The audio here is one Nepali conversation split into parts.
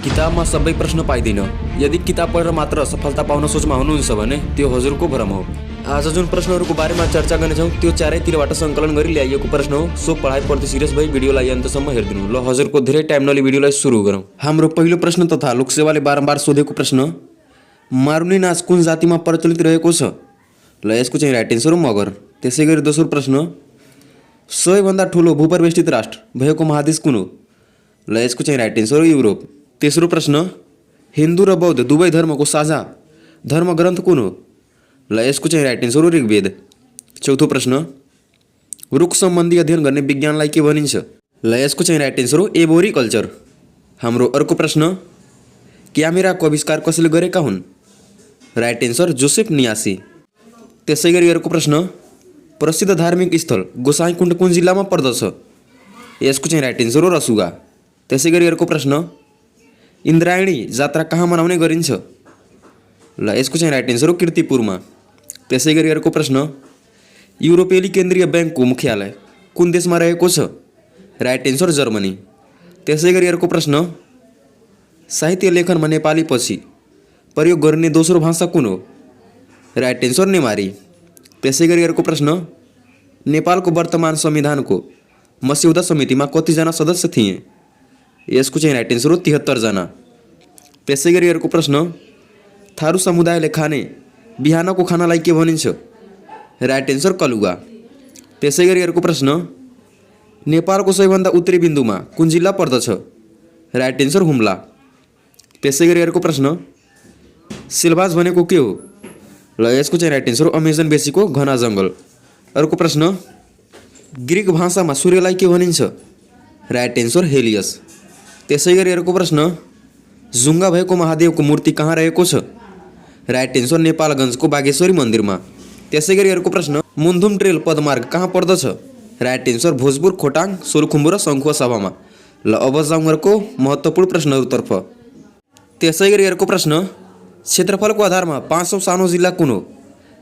किताबमा सबै प्रश्न पाइँदैन। यदि किताब पढेर मात्र सफलता पाउन सोचमा हुनुहुन्छ भने त्यो हजुरको भ्रम हो। आज जुन प्रश्नहरूको बारेमा चर्चा गर्नेछौँ त्यो चारैतिरबाट सङ्कलन गरी ल्याइएको प्रश्न हो। सो पढाइप्रति सिरियस भई भिडियोलाई अन्तसम्म हेरिदिनु। ल हजुरको धेरै टाइम नलिई भिडियोलाई सुरु गरौँ। हाम्रो पहिलो प्रश्न तथा लोकसेवाले बारम्बार सोधेको प्रश्न, मारुनी नाच कुन जातिमा प्रचलित रहेको छ? ल यसको चाहिँ राइट एन्सर हो मगर। त्यसै गरी दोस्रो प्रश्न, सबैभन्दा ठुलो भूपरिवेष्टित राष्ट्र भएको महादेश कुन हो? ल यसको चाहिँ राइट एन्सर हो युरोप। तेस्रो प्रश्न, हिन्दू र बौद्ध दुवै धर्मको साझा धर्मग्रन्थ कुन हो? ल यसको चाहिँ राइट एन्सर हो ऋग्वेद। चौथो प्रश्न, रुख सम्बन्धी अध्ययन गर्ने विज्ञानलाई के भनिन्छ? ल यसको चाहिँ राइट एन्सर हो एबोरिकल्चर। हाम्रो अर्को प्रश्न, क्यामेराको आविष्कार कसले गरेका हुन्? Right answer Joseph Niepce. त्यसै गरी अर्को प्रश्न, प्रसिद्ध धार्मिक स्थल गोसाइँकुण्ड कुन जिल्लामा पर्दछ? यसको चाहिँ राइट एन्सर हो रसुगा। त्यसै गरी अर्को प्रश्न, इन्द्रायणी जात्रा कहाँ मनाउने गरिन्छ? ल यसको चाहिँ राइट एन्सर हो कीर्तिपुरमा। त्यसै गरी अर्को प्रश्न, युरोपेली केन्द्रीय ब्याङ्कको मुख्यालय कुन देशमा रहेको छ? Right answer Germany. त्यसै गरी अर्को प्रश्न, साहित्य लेखनमा नेपाली पछि प्रयोग गर्ने दोस्रो भाषा कुन हो? राइट एन्सर नेमारी। त्यसै गरी अर्को प्रश्न, नेपालको वर्तमान संविधानको मस्यौदा समितिमा कतिजना सदस्य थिए? यसको चाहिँ राइट एन्सर हो 73 जना। त्यसै गरी अर्को प्रश्न, थारू समुदायले खाने बिहानको खानालाई के भनिन्छ? राइट एन्सर कलुवा। त्यसै गरी अर्को प्रश्न, नेपालको सबैभन्दा उत्तरी बिन्दुमा कुन जिल्ला पर्दछ? Right answer Humla. त्यसै गरी अर्को प्रश्न, सिलबास भनेको के हो? ल यसको चाहिँ राइट एन्सर हो अमेजन बेसीको घना जङ्गल। अर्को प्रश्न, ग्रिक भाषामा सूर्यलाई के भनिन्छ? Right answer Helios. त्यसै गरी अर्को प्रश्न, जुङ्गा भएको महादेवको मूर्ति कहाँ रहेको छ? राइट एन्सर नेपालगञ्जको बागेश्वरी मन्दिरमा। त्यसै गरी अर्को प्रश्न, मुन्धुम ट्रेल पदमार्ग कहाँ पर्दछ? राइट एन्सर भोजपुर, खोटाङ, सोलुखुम्बु र सङ्खुवा सभामा। ल अब जाउँ अर्को महत्त्वपूर्ण प्रश्नहरूतर्फ। त्यसै गरी अर्को प्रश्न, क्षेत्रफलको आधारमा 5औं सानो जिल्ला कुन हो?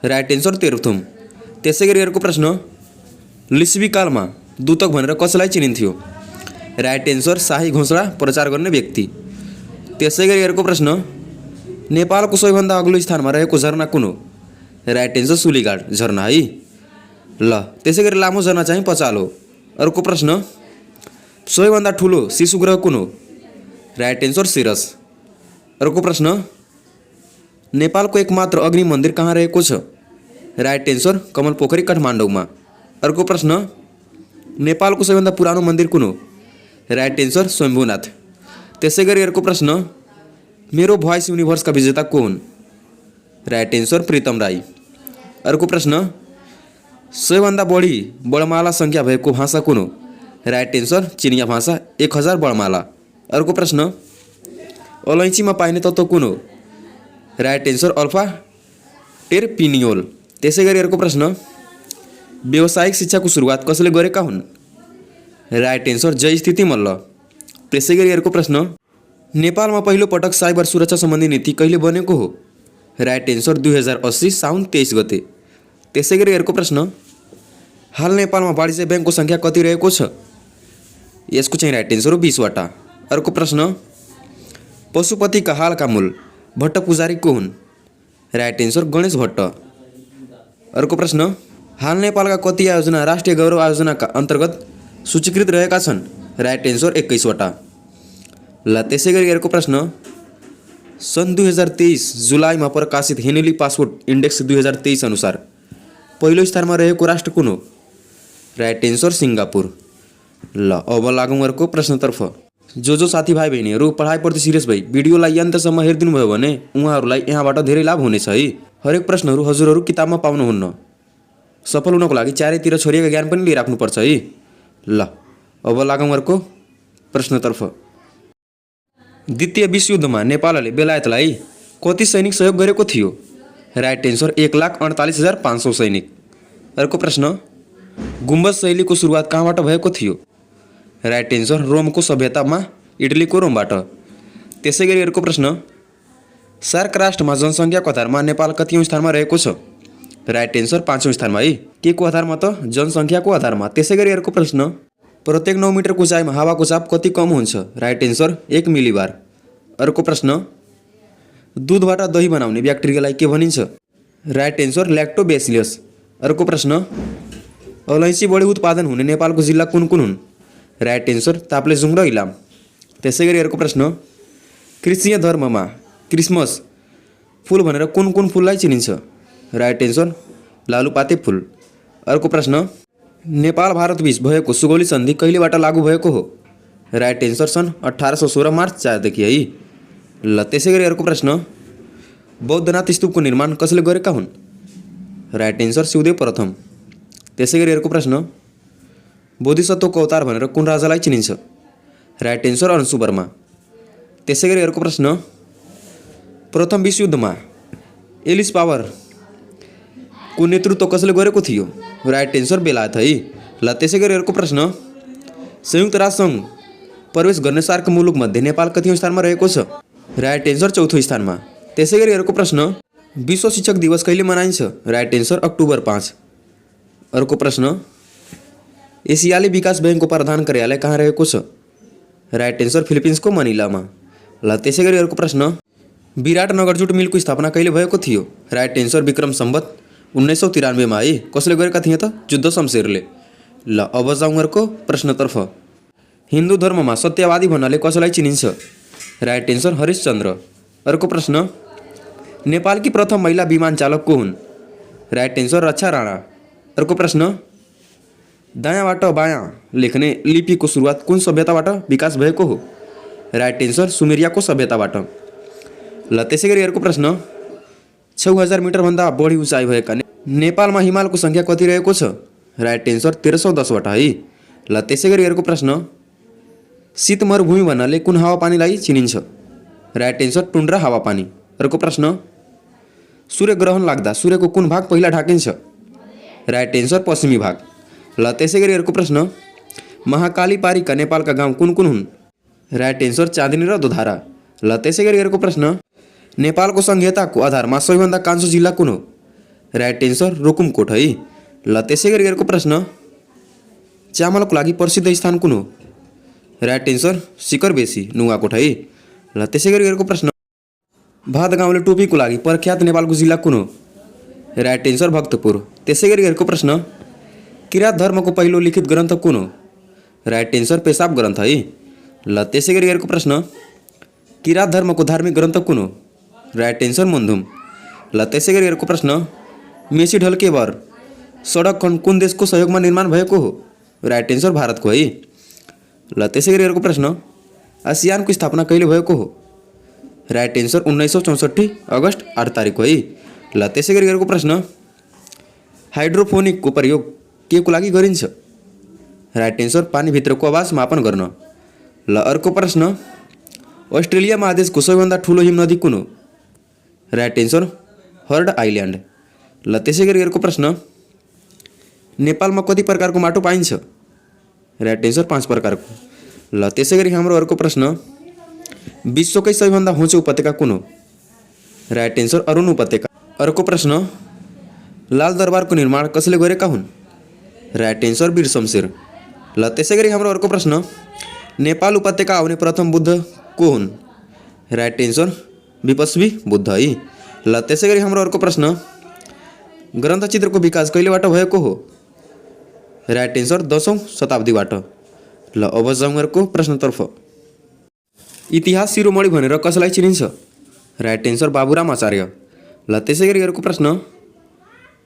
Right answer Terhathum. त्यसै गरी अर्को प्रश्न, लिच्छवी कालमा दूतक भनेर कसैलाई चिनिन्थ्यो? राइट एन्सर शाही घोषणा प्रचार गर्ने व्यक्ति। त्यसै गरी अर्को प्रश्न, नेपालको सबैभन्दा अग्लो स्थानमा रहेको झरना कुन हो? राइट एन्सर सुलीघाट झरना है। ल त्यसै गरी लामो झरना चाहिँ पचालो। अर्को प्रश्न, सबैभन्दा ठुलो शिशुग्रह कुन हो? राइट एन्सर सिरस। अर्को प्रश्न, नेपालको एकमात्र अग्नि मन्दिर कहाँ रहेको छ? राइट एन्सर कमल पोखरी काठमाडौँमा। अर्को प्रश्न, नेपालको सबैभन्दा पुरानो मन्दिर कुन हो? Right answer Swayambhunath. त्यसै गरी अर्को प्रश्न, मेरो भोइस युनिभर्सका विजेता को हुन्? Right answer Pritam Rai. अर्को प्रश्न, सबैभन्दा बढी बडमाला सङ्ख्या भएको भाषा कुन हो? राइट एन्सर चिनिया भाषा 1000 बडमाला। अर्को प्रश्न, अलैँचीमा पाइने तत्त्व कुन हो? Right answer alpha terpineol. त्यसै गरी अर्को प्रश्न, व्यावसायिक शिक्षाको सुरुवात कसले गरेका हुन्? राइट एन्सर जय स्थिति मल्ल। त्यसै गरी अर्को प्रश्न, नेपालमा पहिलो पटक साइबर सुरक्षा सम्बन्धी नीति कहिले बनेको हो? राइट एन्सर 2080 साउन 23 गते। त्यसै गरी अर्को प्रश्न, हाल नेपालमा वाणिज्य ब्याङ्कको सङ्ख्या कति रहेको छ? यसको चाहिँ राइट एन्सर हो 20 वटा। अर्को प्रश्न, पशुपतिका हालका मूल भट्ट पुजारी को हुन्? Right answer Ganesh Bhatt. अर्को प्रश्न, हाल नेपालका कति आयोजना राष्ट्रिय गौरव आयोजनाका अन्तर्गत सूचीकृत रहेका छन्? राइट एन्सर 21 वटा। ल त्यसै गरी अर्को प्रश्न, सन् 2023 जुलाईमा प्रकाशित हेनेली पासपोर्ट इन्डेक्स 2023 अनुसार पहिलो स्थानमा रहेको राष्ट्र कुन हो? Right answer Singapore. ल अब लागौँ अर्को प्रश्नतर्फ। जो साथीभाइ बहिनीहरू पढाइप्रति सिरियस भई भिडियोलाई अन्तसम्म हेरिदिनु भयो भने उहाँहरूलाई यहाँबाट धेरै लाभ हुनेछ है। हरेक प्रश्नहरू हजुरहरू किताबमा पाउनुहुन्न। सफल हुनको लागि चारैतिर छरिएका ज्ञान पनि लिइराख्नुपर्छ है। ल अब लागौँ अर्को प्रश्नतर्फ। द्वितीय विश्वयुद्धमा नेपालले बेलायतलाई कति सैनिक सहयोग गरेको थियो? राइट एन्सर 1,48,500 सैनिक। अर्को प्रश्न, गुम्बज शैलीको सुरुवात कहाँबाट भएको थियो? राइट एन्सर रोमको सभ्यतामा इटलीको रोमबाट। त्यसै गरी अर्को प्रश्न, सार्क राष्ट्रमा जनसङ्ख्याको आधारमा नेपाल कतिौँ स्थानमा रहेको छ? राइट एन्सर 5औं स्थानमा है। के को आधारमा त? जनसङ्ख्याको आधारमा। त्यसै गरी अर्को प्रश्न, प्रत्येक 9 मिटरको उचाइमा हावाको चाप कति कम हुन्छ? Right answer 1 millibar. अर्को प्रश्न दुधबाट दही बनाउने ब्याक्टेरियालाई के भनिन्छ? Right answer lactobacillus. अर्को प्रश्न अलैँची बढी उत्पादन हुने नेपालको जिल्ला कुन कुन हुन्? राइट एन्सर ताप्लेजुङ र इलाम। त्यसै गरी अर्को प्रश्न क्रिस्चियन धर्ममा क्रिसमस फुल भनेर कुन कुन फुललाई चिनिन्छ? राइट एन्सर लालुपाते फुल। अर्को प्रश्न नेपाल भारत बीच भएको सुगौली सन्धि कहिलेबाट लागू भएको हो? राइट एन्सर सन् 1816 मार्च 4 देखि है। ल त्यसै गरी अर्को प्रश्न बौद्धनाथ स्तूपको निर्माण कसले गरेका हुन्? राइट एन्सर शिवदेव प्रथम। त्यसै गरी अर्को प्रश्न बोधिसत्वको अवतार भनेर कुन राजालाई चिनिन्छ? Right answer Anshu Varma. त्यसै गरी अर्को प्रश्न प्रथम विश्वयुद्धमा एलिस पावरको नेतृत्व कसले गरेको थियो? राइट एन्सर बेलायत है। ल त्यसै गरी अर्को प्रश्न संयुक्त राष्ट्रसङ्घ प्रवेश गर्ने सार्क मुलुकमध्ये नेपाल कतिौँ स्थानमा रहेको छ? राइट एन्सर चौथो स्थानमा। त्यसै गरी अर्को प्रश्न विश्व शिक्षक दिवस कहिले मनाइन्छ? Right answer October 5। अर्को प्रश्न एसियाली विकास ब्याङ्कको प्रधान कार्यालय कहाँ रहेको छ? राइट एन्सर फिलिपिन्सको मनिलामा। ल त्यसै गरी अर्को प्रश्न विराटनगर जुट मिलको स्थापना कहिले भएको थियो? राइट एन्सर विक्रम सम्वत 1993 है। कसले गरेका थिए त? जुद्ध शमशेरले। ल अब जाउँ अर्को प्रश्नतर्फ। हिन्दू धर्ममा सत्यवादी भन्नाले कसैलाई चिनिन्छ? Right answer Harishchandra. अर्को प्रश्न नेपालकी प्रथम महिला विमान चालक को हुन्? राइट एन्सर रक्षा राणा। अर्को प्रश्न दायाँबाट बायाँ लेख्ने लिपिको सुरुवात कुन सभ्यताबाट विकास भएको हो? राइट एन्सर सुमेरियाको सभ्यताबाट। ल त्यसै गरी अर्को प्रश्न 6000 मिटरभन्दा बढी उचाइ भएका नेपालमा हिमालको सङ्ख्या कति रहेको छ? राइट एन्सर 1310वटा है। ल त्यसै गरी अर्को प्रश्न शीत मरुभूमि भन्नाले कुन हावापानीलाई चिनिन्छ? राइट एन्सर टुन्ड्रा हावापानी। अर्को प्रश्न सूर्यग्रहण लाग्दा सूर्यको कुन भाग पहिला ढाकिन्छ? राइट एन्सर पश्चिमी भाग। ल त्यसै गरी अर्को प्रश्न महाकाली पारीका नेपालका गाउँ कुन कुन हुन्? राइट एन्सर चाँदिनी र दोधारा। ल त्यसै गरी अर्को प्रश्न नेपालको संहिताको आधारमा सबैभन्दा कान्छो जिल्ला कुन हो? राइट एन्सर रुकुमकोट है। ल त्यसै गरी अर्को प्रश्न चामलको लागि प्रसिद्ध स्थान कुन हो? राइट एन्सर शिखरबेसी नुवाकोट है। ल त्यसै गरी अर्को प्रश्न भात गाउँले टोपीको लागि प्रख्यात नेपालको जिल्ला कुन हो? Right answer Bhaktapur. त्यसै गरी अर्को प्रश्न किराँत धर्मको पहिलो लिखित ग्रन्थ कुन हो? राइट एन्सर पेसाब ग्रन्थ है। ल त्यसै गरी अर्को प्रश्न किराँत धर्मको धार्मिक ग्रन्थ कुन हो? Right answer Mundhum. ल त्यसै गरी अर्को प्रश्न मेची ढल्केबर सडक खण्ड कुन देशको सहयोगमा निर्माण भएको हो? राइट एन्सर भारतको है। ल त्यसै गरी अर्को प्रश्न आसियानको स्थापना कहिले भएको हो? राइट एन्सर 1964 अगस्त 8 तारिक है। ल त्यसै गरी अर्को प्रश्न हाइड्रोफोनिकको प्रयोग के को लागि गरिन्छ? राइट एन्सर पानीभित्रको आवाज मापन गर्न। ल अर्को प्रश्न अस्ट्रेलिया महादेशको सबैभन्दा ठुलो हिम नदी कुन हो? Right answer heard island. ल त्यसै गरी अर्को प्रश्न नेपालमा कति प्रकारको माटो पाइन्छ? राइट एन्सर 5 प्रकारको। ल त्यसै गरी हाम्रो अर्को प्रश्न विश्वकै सबैभन्दा होचो उपत्यका कुन हो? राइट एन्सर अरुण उपत्यका। अर्को प्रश्न लाल दरबारको निर्माण कसले गरेका हुन्? राइट एन्सर वीर शमशेर। ल त्यसै गरी हाम्रो अर्को प्रश्न नेपाल उपत्यका आउने प्रथम बुद्ध को हुन्? राइट एन्सर विपश्वी बुद्ध है। ल त्यसै गरी हाम्रो अर्को प्रश्न ग्रन्थचित्रको विकास कहिलेबाट भएको हो? राइट एन्सर 10औँ शताब्दीबाट। ल अब जाउँ अर्को प्रश्नतर्फ। इतिहास शिरोमणि भनेर कसैलाई चिनिन्छ? राइट एन्सर बाबुराम आचार्य। ल त्यसै गरी अर्को प्रश्न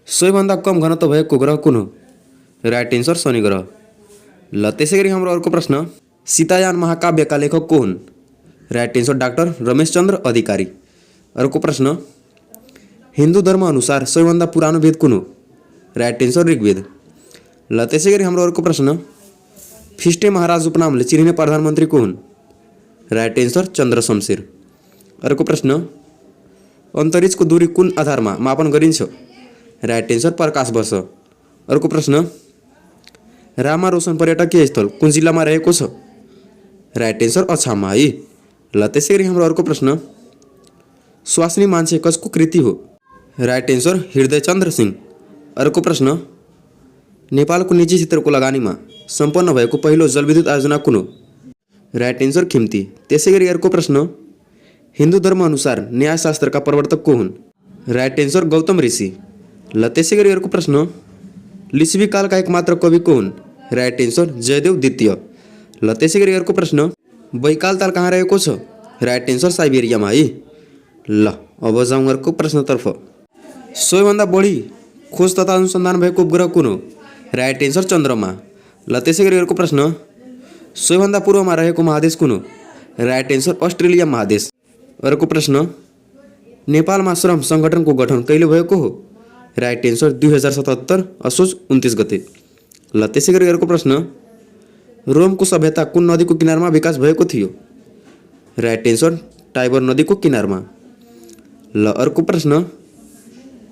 सबैभन्दा कम घनत्व भएको ग्रह कुन हो? राइट एन्सर शनि ग्रह। ल त्यसै गरी हाम्रो अर्को प्रश्न सीतायान महाकाव्यका लेखक को हुन्? राइट एन्सर डाक्टर रमेशचन्द्र अधिकारी। अर्को प्रश्न हिन्दू धर्म अनुसार सबैभन्दा पुरानो वेद कुन हो? Right answer Rigveda. ल त्यसै गरी हाम्रो अर्को प्रश्न फिस्टे महाराज उपनामले चिनिने प्रधानमन्त्री को हुन्? राइट एन्सर चन्द्र शमशेर। अर्को प्रश्न अन्तरिक्षको दूरी कुन आधारमा मापन गरिन्छ? राइट एन्सर प्रकाश वर्ष। अर्को प्रश्न रामा रोशन पर्यटकीय स्थल कुन जिल्लामा रहेको छ? राइट एन्सर अछाममा है। ल त्यसै गरी हाम्रो अर्को प्रश्न स्वास्नी मान्छे कसको कृति हो? Right answer Hridayachandra Singh. अर्को प्रश्न नेपालको निजी क्षेत्रको लगानीमा सम्पन्न भएको पहिलो जलविद्युत आयोजना कुन हो? Right answer Khimti. त्यसै गरी अर्को प्रश्न हिंदू धर्म अनुसार न्यायशास्त्र का प्रवर्तक को हुन्? राइट आंसर गौतम ऋषि। ल त्यसै गरी अर्को प्रश्न, लिच्छवी कालका एकमात्र कवि को हुन्? राइट आंसर जयदेव द्वितीय। ल त्यसै गरी अर्को प्रश्न, बैकाल ताल कहाँ रहेको छ? राइट आंसर साइबेरियामा है। ल अब जाउँ अर्को प्रश्नतर्फ। सबैभन्दा बढी खोज तथा अनुसन्धान भएको उपग्रह कुन हो? राइट आंसर चन्द्रमा। ल त्यसै गरी अर्को प्रश्न, सबैभन्दा पूर्वमा रहेको महादेश कुन हो? राइट आंसर अस्ट्रेलिया महादेश। अर्को प्रश्न, नेपालमा श्रम सङ्गठनको गठन कहिले भएको हो? राइट आंसर 2077 असोज 29 गते। ल त्यसै गरी अर्को प्रश्न, रोमको सभ्यता कुन नदीको किनारमा विकास भएको थियो? राइट आंसर टाइबर नदीको किनारमा। ल अर्को प्रश्न,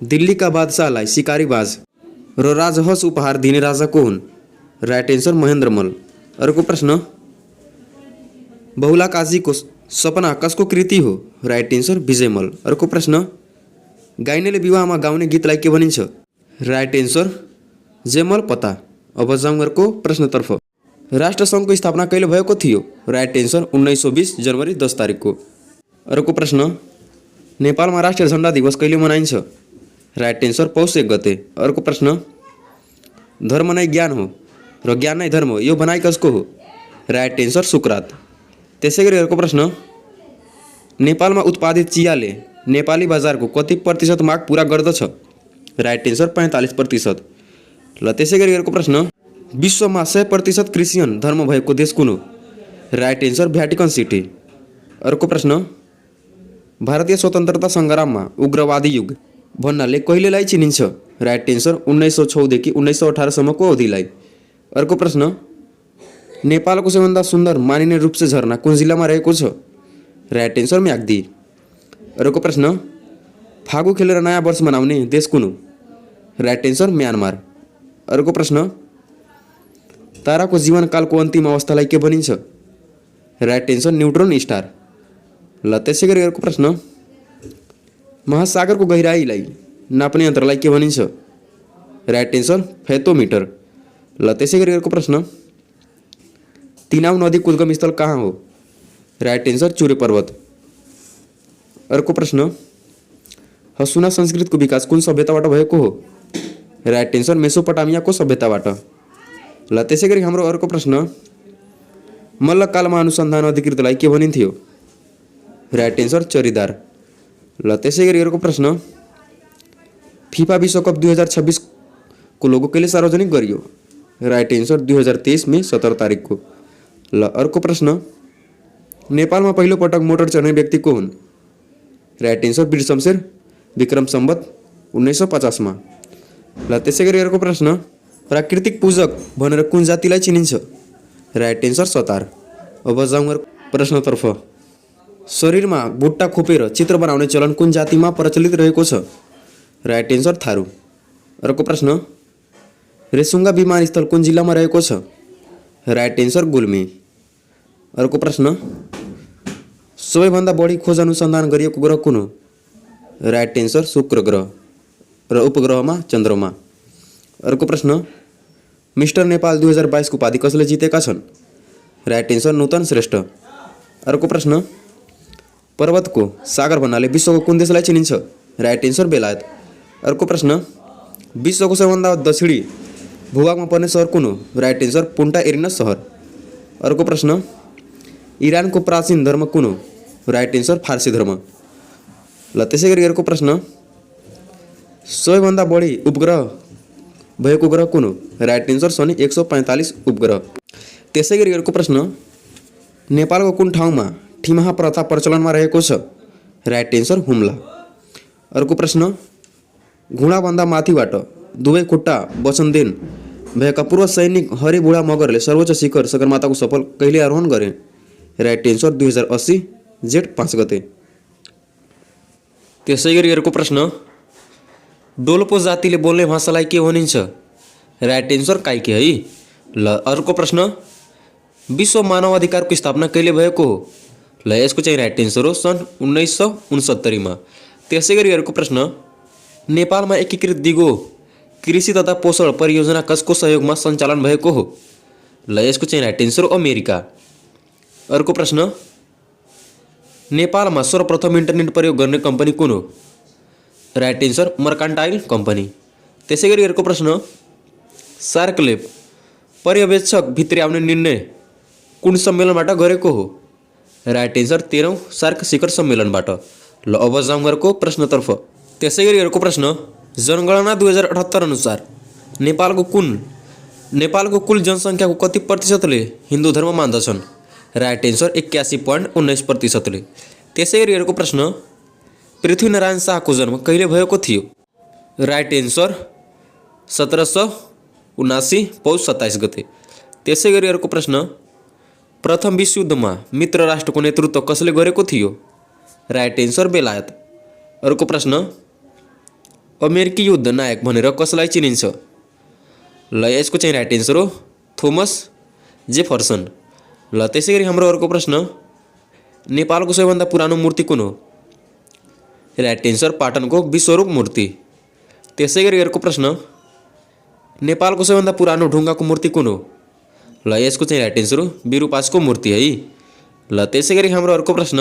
दिल्लीका बादशाहलाई सिकारी बाज र राजहंस उपहार दिने राजा को हुन्? Right answer Mahendramal. अर्को प्रश्न, बहुला काजीको सपना कसको कृति हो? Right answer Vijayamal. अर्को प्रश्न, गाइनेले विवाहमा गाउने गीतलाई के भनिन्छ? राइट आंसर जयमल पता। अब जाउँ अर्को प्रश्नतर्फ। राष्ट्रसङ्घको स्थापना कहिले भएको थियो? राइट आंसर 1920 जनवरी 10 तारिकको। अर्को प्रश्न, नेपालमा राष्ट्रिय झण्डा दिवस कहिले मनाइन्छ? राइट आंसर पौष 1 गते। अर्को प्रश्न, धर्म नै ज्ञान हो र ज्ञान नै धर्म हो, यो भनाइ कसको हो? राइट आंसर सुकरात। त्यसै गरी अर्को प्रश्न, नेपालमा उत्पादित चियाले नेपाली बजारको कति प्रतिशत माग पुरा गर्दछ? Right answer 45%। ल त्यसै गरी अर्को प्रश्न, विश्वमा 100% क्रिस्चियन धर्म भएको देश कुन हो? Right answer Vatican city. अर्को प्रश्न, भारतीय स्वतन्त्रता सङ्ग्राममा उग्रवादी युग भन्नाले कहिलेलाई चिनिन्छ? राइट आंसर 1906 देखि 1918 सम्मको अवधिलाई। अर्को प्रश्न, नेपालको सबैभन्दा सुन्दर मानिने रूपसे झरना कुन जिल्लामा रहेको छ? Right answer Myagdi. अर्को प्रश्न, फागु खेलेर नयाँ वर्ष मनाउने देश कुन हो? Right answer Myanmar. अर्को प्रश्न, ताराको जीवनकालको अन्तिम अवस्थालाई के भनिन्छ? Right answer neutron star. ल त्यसै गरी अर्को प्रश्न, महासागरको गहिराईलाई नाप्ने यन्त्रलाई के भनिन्छ? Right answer fathometer. ल त्यसै गरी अर्को प्रश्न, तिनाउ नदीको उद्गम स्थल कहाँ हो? राइट आंसर चुरे पर्वत। अर्को प्रश्न, हसुना संस्कृतको विकास कुन सभ्यताबाट भएको हो? राइट आंसर मेसोपोटामियाको सभ्यताबाट। ल त्यसै गरी हाम्रो अर्को प्रश्न, मल्लकालमा अनुसन्धान अधिकृतलाई के भनिन्थ्यो? राइट आंसर चरीदार। ल त्यसै गरी अर्को प्रश्न, फिफा विश्वकप 2026 को लोगो कहिले सार्वजनिक गरियो? राइट आंसर 2023 मे 17 तारिकको। ल अर्को प्रश्न, नेपालमा पहिलो पटक मोटर चढ्ने व्यक्ति को हुन्? राइट आंसर वीर शमशेर विक्रम सम्वत 1950 मा। ल त्यसै गरी अर्को प्रश्न, प्राकृतिक पूजक भनेर कुन जातिलाई चिनिन्छ? Right answer Satar. अब जाउँ प्रश्नतर्फ। शरीरमा बुट्टा खोपेर चित्र बनाउने चलन कुन जातिमा प्रचलित रहेको छ? Right answer Tharu. अर्को प्रश्न, रेसुङ्गा विमानस्थल कुन जिल्लामा रहेको छ? Right answer Gulmi. अर्को प्रश्न, सबैभन्दा बढी खोज अनुसन्धान गरिएको ग्रह कुन हो? राइट आंसर शुक्र ग्रह र उपग्रहमा चन्द्रमा। अर्को प्रश्न, मिस्टर नेपाल 2022 को उपाधि कसले जितेका छन्? राइट आंसर नूतन श्रेष्ठ। अर्को प्रश्न, पर्वतको सागर भन्नाले विश्वको कुन देशलाई चिनिन्छ? राइट आंसर बेलायत। अर्को प्रश्न, विश्वको सबैभन्दा दक्षिणी भूभागमा पर्ने सहर कुन हो? राइट आंसर पुन्टा एरिनस सहर। अर्को प्रश्न, इरानको प्राचीन धर्म कुन हो? राइट आंसर फारसी धर्म। ल त्यसै गरी अर्को प्रश्न, सबैभन्दा बढी उपग्रह भएको ग्रह कुन हो? राइट आंसर शनि 145 उपग्रह। त्यसै गरी अर्को प्रश्न, नेपालको कुन ठाउँमा ठिमाहा प्रथा प्रचलनमा रहेको छ? Right answer Humla. अर्को प्रश्न, घुँडाभन्दा माथिबाट दुवै खुट्टा वचनदेन भएका पूर्व सैनिक हरिबुढा मगरले सर्वोच्च शिखर सगरमाथाको सफल कहिले आरोहण गरे? राइट आंसर 2080 जेठ 5 गते। त्यसै गरी अर्को प्रश्न, डोल्पो जातिले बोल्ने भाषालाई के भनिन्छ? राइट आंसर काइके है। ल अर्को प्रश्न, विश्व मानव अधिकारको स्थापना कहिले भएको हो? ल यसको चाहिँ राइट आंसर हो सन् 1969 मा। त्यसै गरी अर्को प्रश्न, नेपालमा एकीकृत दिगो कृषि तथा पोषण परियोजना कसको सहयोगमा सञ्चालन भएको हो? ल यसको चाहिँ राइट आंसर हो अमेरिका। अर्को प्रश्न, नेपालमा सर्वप्रथम इन्टरनेट प्रयोग गर्ने कम्पनी कुन हो? Right answer mercantile company. त्यसै गरी अर्को प्रश्न, सार्कले पर्यवेक्षक भित्री आउने निर्णय कुन सम्मेलनबाट गरेको हो? राइट एन्सर 13औं सार्क शिखर सम्मेलनबाट। ल अब जाउँ अर्को प्रश्नतर्फ। त्यसै गरी अर्को प्रश्न, जनगणना 2078 अनुसार नेपालको कुल जनसङ्ख्याको कति प्रतिशतले हिन्दू धर्म मान्दछन्? राइट एन्सर 81.19%ले। त्यसै गरी अर्को प्रश्न, पृथ्वीनारायण शाहको जन्म कहिले भएको थियो? राइट एन्सर 1779 पौष 27 गते। त्यसै गरी अर्को प्रश्न, प्रथम विश्वयुद्धमा मित्र राष्ट्रको नेतृत्व कसले गरेको थियो? राइट एन्सर बेलायत। अर्को प्रश्न, अमेरिकी युद्ध नायक भनेर कसलाई चिनिन्छ? ल यसको चाहिँ राइट एन्सर हो थोमस जेफरसन। ल त्यसै गरी हाम्रो अर्को प्रश्न, नेपालको सबैभन्दा पुरानो मूर्ति कुन हो? राइट एन्सर पाटनको विश्वरूप मूर्ति। त्यसै गरी अर्को प्रश्न, नेपालको सबैभन्दा पुरानो ढुङ्गाको मूर्ति कुन हो? ल यसको चाहिँ राइट एन्सर हो विरूपाक्षको मूर्ति है। ल त्यसै गरी हाम्रो अर्को प्रश्न,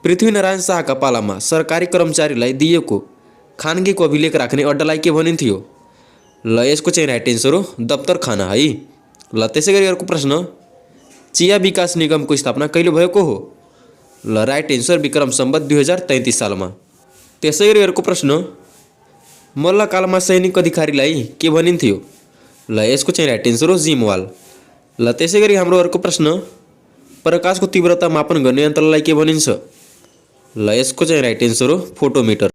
पृथ्वीनारायण शाहका पालामा सरकारी कर्मचारीलाई दिएको खानगीको अभिलेख राख्ने अड्डालाई के भनिन्थ्यो? ल यसको चाहिँ राइट एन्सर हो दफ्तरखाना है। ल त्यसै गरी अर्को प्रश्न, चिया विकास निगमको स्थापना कहिले भएको हो? ल राइट एन्सर विक्रम सम्वत 2033 सालमा। त्यसै गरी अर्को प्रश्न, मल्लकालमा सैनिक अधिकारीलाई के भनिन्थ्यो? ल यसको चाहिँ राइट एन्सर हो जिमवाल। ल त्यसै गरी हाम्रो अर्को प्रश्न, प्रकाशको तीव्रता मापन गर्ने यन्त्रलाई के भनिन्छ? ल यसको चाहिँ राइट एन्सर हो फोटोमिटर।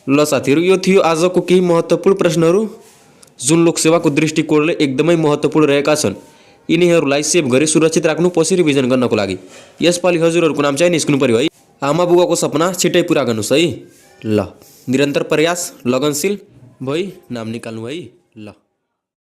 ल साथीहरू, यो थियो आजको केही महत्त्वपूर्ण प्रश्नहरू जुन लोकसेवाको दृष्टिकोणले एकदमै महत्त्वपूर्ण रहेका छन्। यिनीहरूलाई सेभ गरी सुरक्षित राख्नु पछि रिभिजन गर्नको लागि। यसपालि हजुरहरूको नाम चाहिँ निस्कनु पर्यो है। आमा बुबाको सपना छिट्टै पुरा गर्नुहोस् है। ल निरन्तर प्रयास लगनशील भई नाम निकाल्नु है। ल